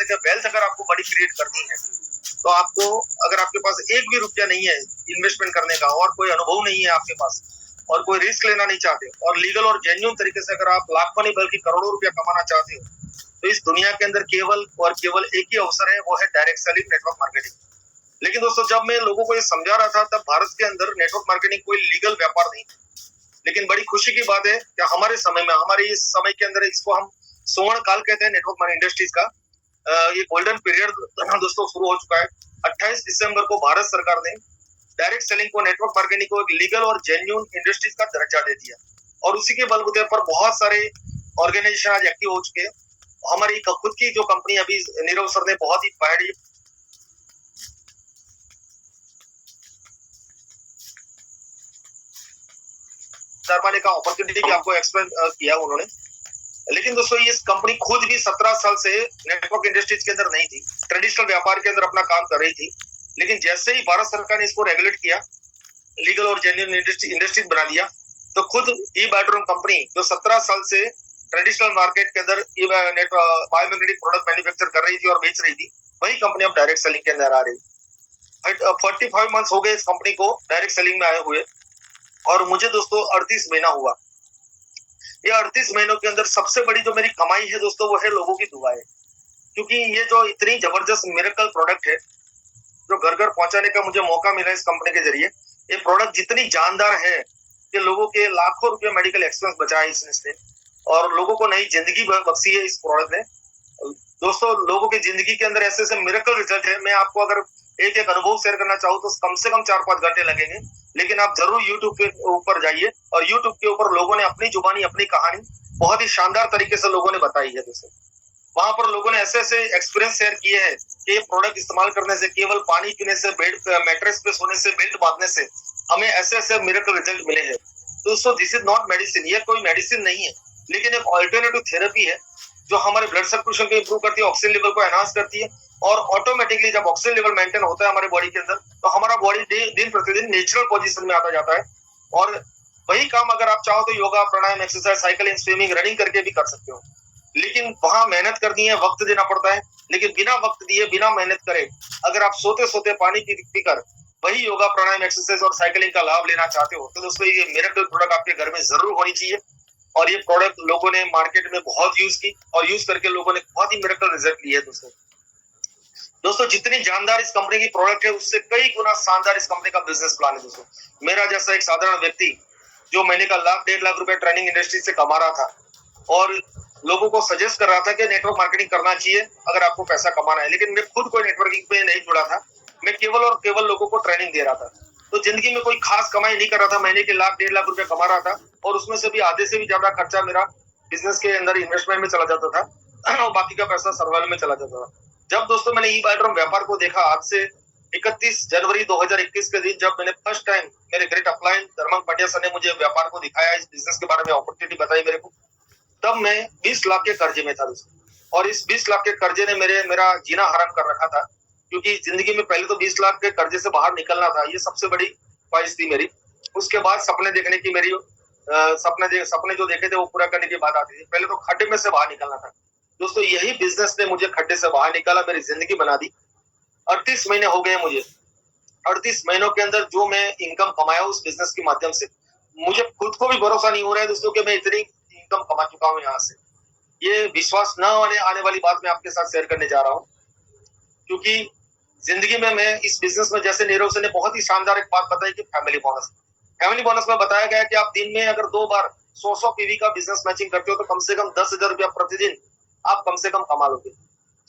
है कि वेल्थ अगर आपको बड़ी क्रिएट करनी है तो आपको, अगर आपके पास एक भी रुपया नहीं है इन्वेस्टमेंट करने का और कोई अनुभव नहीं है आपके पास और कोई रिस्क लेना नहीं चाहते और लीगल और जेन्युइन तरीके से अगर आप लाखों नहीं बल्कि करोड़ों रुपया कमाना चाहते हो तो इस दुनिया के अंदर केवल और केवल एक ही अवसर है, वो है डायरेक्ट सेलिंग, नेटवर्क मार्केटिंग। लेकिन दोस्तों जब मैं लोगों को ये समझा रहा था तब भारत के अंदर नेटवर्क मार्केटिंग कोई लीगल व्यापार नहीं। लेकिन बड़ी खुशी की बात है कि हमारे समय में, हमारे इस समय के अंदर, इसको हम स्वर्ण काल कहते हैं नेटवर्क मार्केटिंग इंडस्ट्रीज का, ये गोल्डन पीरियड दोस्तों शुरू हो चुका है। 28 दिसंबर को भारत सरकार ने डायरेक्ट सेलिंग को, नेटवर्क मार्केटिंग को एक लीगल और जेन्युइन इंडस्ट्रीज का दर्जा दे दिया और उसी के बलबूते पर बहुत सारे ऑर्गेनाइजेशन आज एक्टिव हो चुके हैं। हमारी खुद की जो कंपनी अभी नीरव सर ने बहुत ही पहाड़ी दरमाने का अपॉर्चुनिटी आपको एक्सप्लेन किया उन्होंने। लेकिन दोस्तों ये कंपनी खुद भी 17 साल से नेटवर्क इंडस्ट्रीज के अंदर नहीं थी, ट्रेडिशनल व्यापार के अंदर अपना काम कर रही थी। लेकिन जैसे ही भारत सरकार ने इसको रेगुलेट किया, लीगल और जेन्युइन इंडस्ट्रीज बना दिया, तो खुद ई बायोट्रोन कंपनी जो 17 साल से ट्रेडिशनल मार्केट के अंदर बायोमैग्नेटिक प्रोडक्ट मैन्युफैक्चर कर रही थी और बेच रही थी, वही कंपनी अब डायरेक्ट सेलिंग के अंदर आ रही। 45 मंथ्स हो गए इस कंपनी को डायरेक्ट सेलिंग में आए हुए और मुझे दोस्तों 38 महीना हुआ। ये 38 महीनों के अंदर सबसे बड़ी जो मेरी कमाई है दोस्तों वो है लोगों की दुआएं, क्योंकि ये जो इतनी जबरदस्त मिरेकल प्रोडक्ट है जो घर घर पहुंचाने का मुझे मौका मिला इस कंपनी के जरिए, ये प्रोडक्ट जितनी जानदार है कि लोगों के लाखों रुपए मेडिकल एक्सपेंस बचाए इसने और लोगों को नई जिंदगी बख्शी है इस प्रोडक्ट ने। दोस्तों लोगों की जिंदगी के अंदर ऐसे ऐसे मिरेकल रिजल्ट है, मैं आपको अगर एक एक अनुभव शेयर करना चाहूँ तो कम से कम 4-5 घंटे लगेंगे। लेकिन आप जरूर YouTube के ऊपर जाइए और YouTube के ऊपर लोगों ने अपनी जुबानी, अपनी कहानी बहुत ही शानदार तरीके से लोगों ने बताई है दोस्तों। वहां पर लोगों ने ऐसे ऐसे एक्सपीरियंस शेयर किए हैं कि प्रोडक्ट इस्तेमाल करने से, केवल पानी पीने से, बेड मैट्रेस पे सोने से, बेल्ट बांधने से हमें ऐसे ऐसे मिरेकल रिजल्ट मिले हैं। दोस्तों दिस इज नॉट मेडिसिन, ये कोई मेडिसिन नहीं है, लेकिन एक ऑल्टरनेटिव थेरेपी है जो हमारे ब्लड सर्कुलेशन को इंप्रूव करती है, ऑक्सीजन लेवल को एनहांस करती है और ऑटोमेटिकली जब ऑक्सीजन लेवल मेंटेन होता है हमारे बॉडी के अंदर तो हमारा बॉडी दिन प्रतिदिन नेचुरल पोजीशन में आता जाता है। और वही काम अगर आप चाहो तो योगा, प्राणायाम, एक्सरसाइज, साइकिलिंग, स्विमिंग, रनिंग करके भी कर सकते हो। लेकिन वहां मेहनत करनी है, वक्त देना पड़ता है। लेकिन बिना वक्त दिए, बिना मेहनत करे अगर आप सोते सोते पानी पीकर वही योगा, प्राणायाम, एक्सरसाइज और साइकिलिंग का लाभ लेना चाहते हो तो दोस्तों ये मिरेकल प्रोडक्ट आपके घर में जरूर होनी चाहिए। और ये प्रोडक्ट लोगों ने मार्केट में बहुत यूज की और यूज करके लोगों ने बहुत ही मिरेकल रिजल्ट लिए है दोस्तों जितनी जानदार इस कंपनी की प्रोडक्ट है उससे कई गुना शानदार इस कंपनी का बिजनेस प्लान है दोस्तों। मेरा जैसा एक साधारण व्यक्ति जो महीने का 1.5 लाख रुपए ट्रेनिंग इंडस्ट्री से कमा रहा था और लोगों को सजेस्ट कर रहा था कि नेटवर्क मार्केटिंग करना चाहिए अगर आपको पैसा कमाना है, लेकिन मैं खुद कोई नेटवर्किंग पे नहीं जुड़ा था, मैं केवल और केवल लोगों को ट्रेनिंग दे रहा था। तो जिंदगी में कोई खास कमाई नहीं कर रहा था, महीने के 1.5 लाख रुपए कमा रहा था और उसमें से भी आधे से भी ज्यादा खर्चा मेरा बिजनेस के अंदर इन्वेस्टमेंट में चला जाता था और बाकी का पैसा सर्वाइवल में चला जाता था। जब दोस्तों मैंने ई बायोट्रोन व्यापार को देखा आज से 31 जनवरी 2021 के दिन, जब मैंने फर्स्ट टाइम मेरे ग्रेट अपलाइन धर्मंग पांड्या सर ने मुझे व्यापार को दिखाया, इस बिजनेस के बारे में अपॉर्चुनिटी बताई मेरे को, तब मैं 20 लाख के कर्जे में था दोस्तों। और इस 20 लाख के कर्जे ने मेरा जीना हराम कर रखा था, क्योंकि जिंदगी में पहले तो 20 लाख के कर्जे से बाहर निकलना था, ये सबसे बड़ी ख्वाहिश थी मेरी। उसके बाद सपने देखने की मेरी सपने जो देखे थे वो पूरा करने की बात आती थी। पहले तो खड्डे में से बाहर निकलना था दोस्तों, यही बिजनेस ने मुझे खड्डे से बाहर निकाला, मेरी जिंदगी बना दी। 38 महीने हो गए मुझे, 38 महीनों के अंदर जो मैं इनकम कमाया उस बिजनेस के माध्यम से, मुझे खुद को भी भरोसा नहीं हो रहा है दोस्तों कि मैं इतनी इनकम कमा चुका हूँ यहाँ से। ये विश्वास न आने वाली बात मैं आपके साथ शेयर करने जा रहा हूँ, क्योंकि जिंदगी में मैं इस बिजनेस में, जैसे नीरव सर ने बहुत ही शानदार एक बात बताई कि फैमिली बोनस में बताया गया कि आप दिन में अगर 2 बार 100 पीवी का बिजनेस मैचिंग करते हो तो कम से कम 10,000 रुपया प्रतिदिन आप कम से कम कमा लोगे।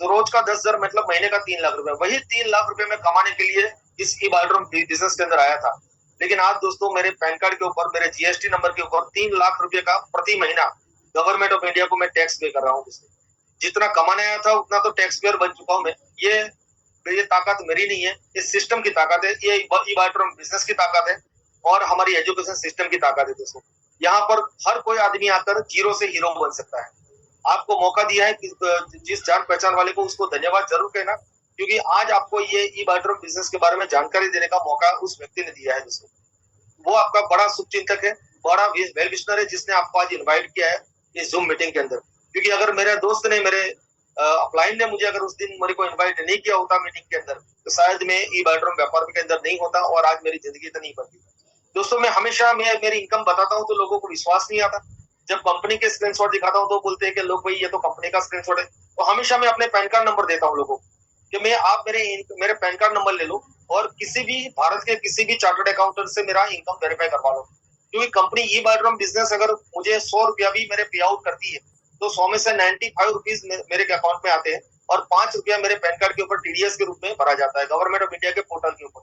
तो रोज का 10,000 मतलब महीने का 3 लाख रुपए, वही 3 लाख रुपए में कमाने के लिए इस ई बायोट्रोन बिजनेस के अंदर आया था। लेकिन आज दोस्तों मेरे पैन कार्ड के ऊपर, मेरे जीएसटी नंबर के ऊपर 3 लाख रुपए का प्रति महीना गवर्नमेंट ऑफ इंडिया को मैं टैक्स पे कर रहा हूँ। जितना कमाने आया था उतना तो टैक्स पेयर बन चुका हूँ मैं। ये ताकत मेरी नहीं है, इस सिस्टम की ताकत है, ये ई बायोट्रोन बिजनेस की ताकत है और हमारी एजुकेशन सिस्टम की ताकत है दोस्तों। यहाँ पर हर कोई आदमी आकर जीरो से हीरो बन सकता है। आपको मौका दिया है, जिस जान पहचान वाले को उसको धन्यवाद जरूर कहना, क्योंकि आज आपको ये ई बायोट्रोन बिजनेस के बारे में जानकारी देने का मौका उस व्यक्ति ने दिया है दोस्तों। वो आपका बड़ा शुभचिंतक है, बड़ा वेल विशनर है, जिसने आपको आज इन्वाइट किया है इस जूम मीटिंग के अंदर। क्योंकि अगर मेरे दोस्त ने, मेरे अपलाइन ने मुझे अगर उस दिन मेरे को इनवाइट नहीं किया होता मीटिंग के अंदर, तो शायद मैं ई बायोड्रोम व्यापार के अंदर नहीं होता और आज मेरी जिंदगी इतनी बनती। दोस्तों मैं हमेशा मेरी इनकम बताता हूँ तो लोगों को विश्वास नहीं आता। जब कंपनी के स्क्रीनशॉट दिखाता हूँ तो बोलते हैं कि लोग भाई ये तो कंपनी का स्क्रीनशॉट है। तो हमेशा मैं अपने पैन कार्ड नंबर देता हूँ लोगों को कि मैं आप मेरे पैन कार्ड नंबर ले लो और किसी भी भारत के किसी भी चार्टर्ड अकाउंटेंट से मेरा इनकम वेरीफाई करवा लो। क्योंकि कंपनी ई बायोड्रोम बिजनेस अगर मुझे 100 रुपया भी मेरे पे आउट करती है तो 100 में से 95 रुपीज मेरे अकाउंट में आते हैं और 5 रुपया मेरे पैन कार्ड के ऊपर टीडीएस के रूप में भरा जाता है गवर्नमेंट ऑफ इंडिया के पोर्टल के ऊपर।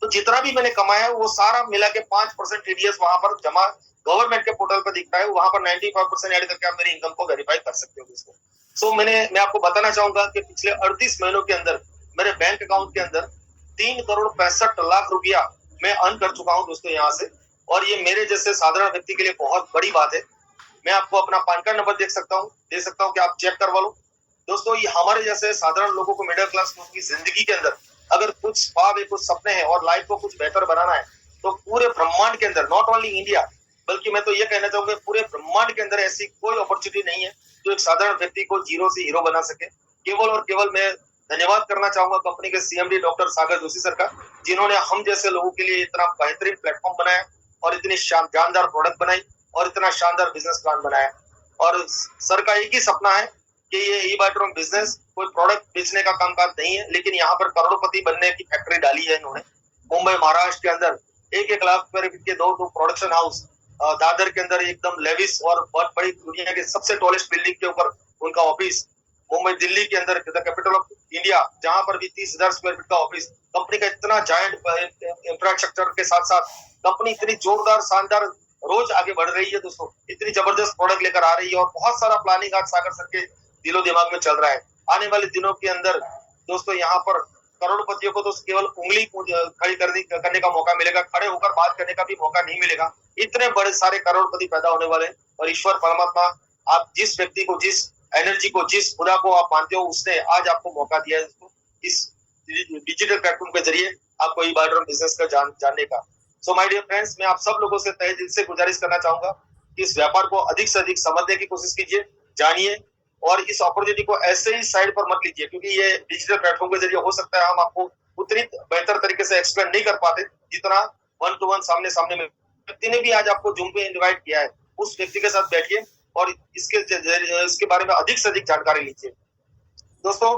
तो जितना भी मैंने कमाया है वो सारा मिला के 5% टीडीएस वहां पर जमा गवर्नमेंट के पोर्टल पर दिखता है। वहां पर 95% ऐड करके आप मेरी इनकम को वेरीफाई कर सकते हो दोस्तों। सो मैं आपको बताना चाहूंगा कि पिछले 38 महीनों के अंदर मेरे बैंक अकाउंट के अंदर 3,65,00,000 रुपया मैं अर्न कर चुका हूं दोस्तों यहाँ से। और ये मेरे जैसे साधारण व्यक्ति के लिए बहुत बड़ी बात है। मैं आपको अपना पैन कार्ड नंबर दे सकता हूँ कि आप चेक करवा लो। दोस्तों ये हमारे जैसे साधारण लोगों को, मिडिल क्लास लोगों की जिंदगी के अंदर अगर कुछ ख्वाब है, कुछ सपने हैं और लाइफ को कुछ बेहतर बनाना है तो पूरे ब्रह्मांड के अंदर, नॉट ओनली इंडिया, बल्कि मैं तो ये कहना चाहूंगा पूरे ब्रह्मांड के अंदर ऐसी कोई अपॉर्चुनिटी नहीं है जो एक साधारण व्यक्ति को जीरो से हीरो बना सके। केवल और केवल मैं धन्यवाद करना चाहूंगा कंपनी के सीएमडी डॉक्टर सागर जोशी सर का, जिन्होंने हम जैसे लोगों के लिए इतना बेहतरीन प्लेटफॉर्म बनाया और इतनी शानदार प्रोडक्ट बनाई और इतना शानदार बिजनेस प्लान बनाया। और सर का एक ही सपना है कि ये ई बायोड्रोम बिजनेस कोई प्रोडक्ट बेचने का कामकाज नहीं है, लेकिन यहाँ पर करोड़पति बनने की फैक्ट्री डाली है इन्होंने। मुंबई महाराष्ट्र के अंदर 1-1 लाख स्क्वायर फीट के 2 प्रोडक्शन हाउस, दादर के अंदर एकदम लेविस और बहुत बड़ी दुनिया के सबसे टॉलेस्ट बिल्डिंग के ऊपर उनका ऑफिस, मुंबई दिल्ली के अंदर द कैपिटल ऑफ इंडिया जहां पर भी 30,000 स्क्वायर फीट का ऑफिस। कंपनी का इतना जायंट इंफ्रास्ट्रक्चर के साथ साथ कंपनी इतनी जोरदार शानदार रोज आगे बढ़ रही है दोस्तों, इतनी जबरदस्त प्रोडक्ट लेकर आ रही है और बहुत सारा प्लानिंग आज सागर सर के दिलो दिमाग में चल रहा है। आने वाले दिनों के अंदर दोस्तों यहाँ पर करोड़पतियों को तो केवल उंगली खड़ी करने का मौका मिलेगा, खड़े होकर बात करने का भी मौका नहीं मिलेगा। इतने बड़े सारे करोड़पति पैदा होने वाले और ईश्वर परमात्मा आप जिस व्यक्ति को, जिस एनर्जी को, जिस खुदा को आप मानते हो, उसने आज आपको मौका दिया है इस डिजिटल प्लेटफॉर्म के जरिए आपको ई बायोड्रोम बिजनेस का जानने का। सो माय डियर फ्रेंड्स, मैं आप सब लोगों से तहे दिल से गुजारिश करना चाहूंगा कि इस व्यापार को अधिक से अधिक समझने की कोशिश कीजिए, जानिए और इस अपॉर्चुनिटी को ऐसे ही साइड पर मत लीजिए, क्योंकि ये डिजिटल प्लेटफॉर्म के जरिए हो सकता है हम आपको उतनी बेहतर तरीके से एक्सप्लेन नहीं कर पाते जितना 1 to 1 सामने सामने में। व्यक्ति ने भी आज आपको जूम पे इनवाइट किया है, उस व्यक्ति के साथ बैठिए और इसके बारे में अधिक से अधिक जानकारी लीजिए। दोस्तों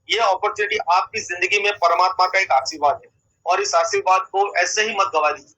ये अपॉर्चुनिटी आपकी जिंदगी में परमात्मा का एक आशीर्वाद है और इस आशीर्वाद को ऐसे ही मत गवा दीजिए।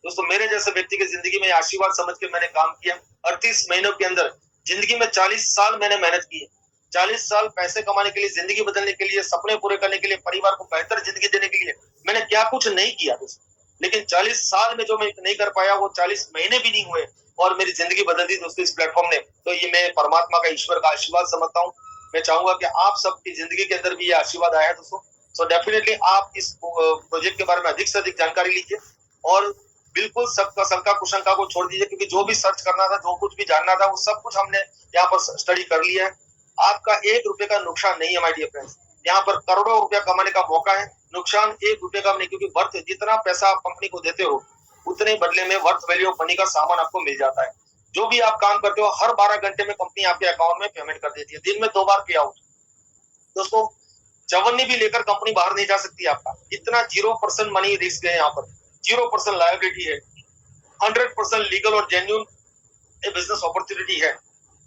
दोस्तों मेरे जैसे व्यक्ति की जिंदगी में आशीर्वाद समझ के मैंने काम किया। 38 महीनों के अंदर जिंदगी में 40 साल मैंने मेहनत की है। 40 साल पैसे कमाने के लिए, जिंदगी बदलने के लिए, सपने पूरे करने के लिए, परिवार को बेहतर जिंदगी देने के लिए मैंने क्या कुछ नहीं किया दोस्तों। लेकिन 40 साल में जो मैं नहीं कर पाया वो 40 महीने भी नहीं हुए और मेरी जिंदगी बदल दी दोस्तों इस प्लेटफॉर्म ने। तो ये मैं परमात्मा का, ईश्वर का आशीर्वाद समझता हूँ। मैं चाहूंगा कि आप सबकी जिंदगी के अंदर भी ये आशीर्वाद आया है दोस्तों। सो डेफिनेटली आप इस प्रोजेक्ट के बारे में अधिक से अधिक जानकारी लीजिए और बिल्कुल सबका शंका कुशंका को छोड़ दीजिए, क्योंकि जो भी सर्च करना था, जो कुछ भी जानना था, वो सब कुछ हमने यहाँ पर स्टडी कर लिया है। आपका 1 रुपए का नुकसान नहीं है माय डियर फ्रेंड्स। यहाँ पर करोड़ों रुपया कमाने का मौका है, नुकसान 1 रुपए का नहीं, क्योंकि वर्थ जितना पैसा आप कंपनी को देते हो उतने बदले में वर्थ वैल्यू ऑफ मनी का सामान आपको मिल जाता है। जो भी आप काम करते हो हर 12 घंटे में कंपनी आपके अकाउंट में पेमेंट कर देती है, दिन में 2 बार पे आउट। दोस्तों चवन्नी भी लेकर कंपनी बाहर नहीं जा सकती आपका, इतना 0% मनी रिस्क है यहाँ पर, 0% लायबिलिटी है, 100% लीगल और जेन्युइन बिजनेस अपॉर्चुनिटी है।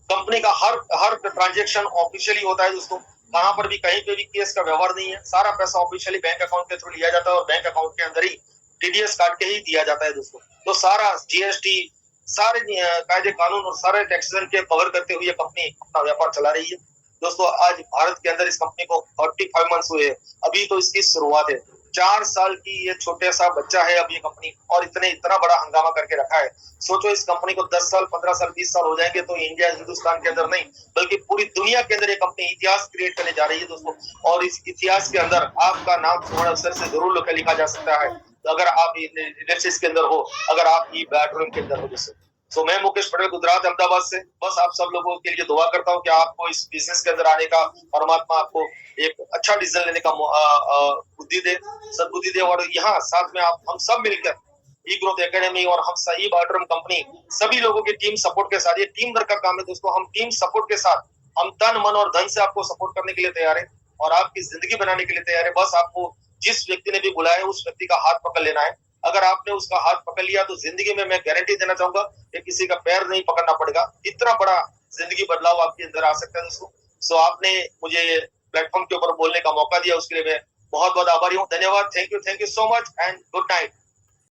कंपनी का हर ट्रांजैक्शन ऑफिशियली होता है दोस्तों, कहां पर भी कहीं पे भी केस का व्यवहार नहीं है। सारा पैसा ऑफिशियली बैंक अकाउंट के थ्रू लिया जाता है और बैंक अकाउंट के अंदर ही टीडीएस काट के ही दिया जाता है दोस्तों। तो सारा जीएसटी, सारे कायदे कानून और सारे टैक्सेशन के कवर करते हुए कंपनी अपना व्यापार चला रही है दोस्तों। आज भारत के अंदर इस कंपनी को 45 मंथ्स हुए हैं, अभी तो इसकी शुरुआत है। 4 साल की ये छोटे सा बच्चा है अब ये कंपनी, और इतना बड़ा हंगामा करके रखा है। सोचो इस कंपनी को 10 साल, 15 साल, 20 साल हो जाएंगे तो इंडिया, हिंदुस्तान के अंदर नहीं बल्कि पूरी दुनिया के अंदर ये कंपनी इतिहास क्रिएट करने जा रही है दोस्तों। और इस इतिहास के अंदर आपका नाम स्वर्ण अक्षर से जरूर लिखा जा सकता है अगर आप इंडस्ट्रीज के अंदर हो, अगर आप ई बायोड्रोम के अंदर हो जैसे। तो मैं मुकेश पटेल, गुजरात, अहमदाबाद से बस आप सब लोगों के लिए दुआ करता हूँ कि आपको इस बिजनेस के अंदर आने का परमात्मा आपको एक अच्छा डिसीजन लेने का बुद्धि दे, सद्बुद्धि दे। और यहाँ साथ में आप हम सब मिलकर ई ग्रोथ एकेडमी और हम ई बायोड्रोम कंपनी सभी लोगों की टीम सपोर्ट के साथ, ये टीम वर्क का काम है दोस्तों। हम टीम सपोर्ट के साथ हम तन मन और धन से आपको सपोर्ट करने के लिए तैयार है और आपकी जिंदगी बनाने के लिए तैयार है। बस आपको जिस व्यक्ति ने भी बुलाया है उस व्यक्ति का हाथ पकड़ लेना है। अगर आपने उसका हाथ पकड़ लिया तो जिंदगी में मैं गारंटी देना चाहूंगा कि किसी का पैर नहीं पकड़ना पड़ेगा। इतना बड़ा जिंदगी बदलाव आपके अंदर आ सकता है दोस्तों। सो आपने मुझे प्लेटफॉर्म के ऊपर बोलने का मौका दिया, उसके लिए मैं बहुत बहुत आभारी हूँ। धन्यवाद। Thank you so much and good night.